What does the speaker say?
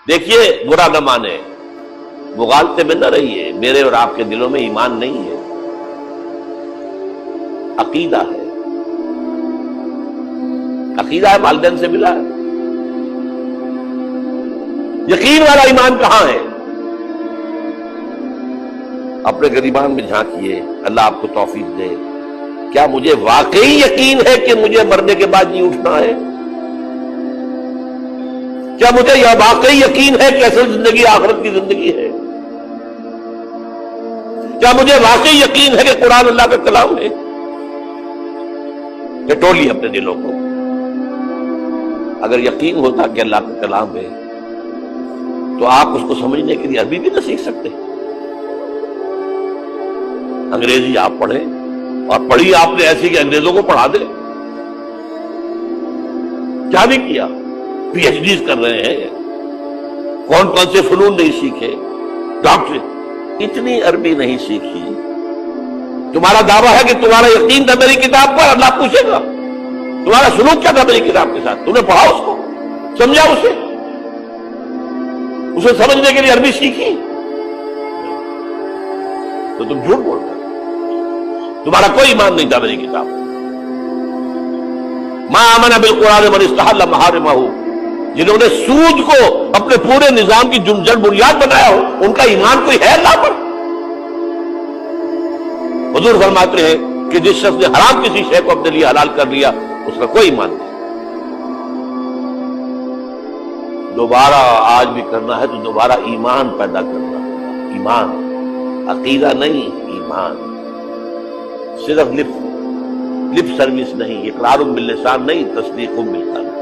دیکھیے برا نہ مانے، مغالطے میں نہ رہیے، میرے اور آپ کے دلوں میں ایمان نہیں ہے، عقیدہ ہے، عقیدہ ہے، والدین سے ملا ہے۔ یقین والا ایمان کہاں ہے؟ اپنے گریبان میں جھانکیے، اللہ آپ کو توفیق دے۔ کیا مجھے واقعی یقین ہے کہ مجھے مرنے کے بعد نہیں اٹھنا ہے؟ کیا مجھے یہ واقعی یقین ہے کہ اصل زندگی آخرت کی زندگی ہے؟ کیا مجھے واقعی یقین ہے کہ قرآن اللہ کا کلام ہے؟ ٹٹولیے اپنے دلوں کو۔ اگر یقین ہوتا کہ اللہ کا کلام ہے تو آپ اس کو سمجھنے کے لیے عربی بھی نہ سیکھ سکتے؟ انگریزی آپ پڑھیں، اور پڑھی آپ نے ایسی کہ انگریزوں کو پڑھا دے، کیا بھی کیا، پی ایچ ڈیز کر رہے ہیں، کون کون سے فنون نہیں سیکھے، ڈاکٹر، اتنی عربی نہیں سیکھی۔ تمہارا دعویٰ ہے کہ تمہارا یقین تھا میری کتاب پر، اللہ پوچھے گا تمہارا سلوک کیا تھا میری کتاب کے ساتھ؟ تم نے پڑھا اس کو، سمجھا اسے سمجھنے کے لیے عربی سیکھی؟ تو تم جھوٹ بولتے، تمہارا کوئی ایمان نہیں تھا میری کتاب۔ ما آمن بالقرآن من استحل محارمہ، جنہوں نے سود کو اپنے پورے نظام کی جڑ بنیاد بنایا ہو، ان کا ایمان کوئی ہے اللہ پر؟ حضور فرماتے ہیں کہ جس شخص نے حرام کسی شے کو اپنے لیے حلال کر لیا، اس کا کوئی ایمان نہیں۔ دوبارہ آج بھی کرنا ہے تو دوبارہ ایمان پیدا کرنا ہوگا، ایمان، عقیدہ نہیں، ایمان۔ صرف لپ سروس نہیں، اقرار باللسان نہیں، تصدیق بالقلب۔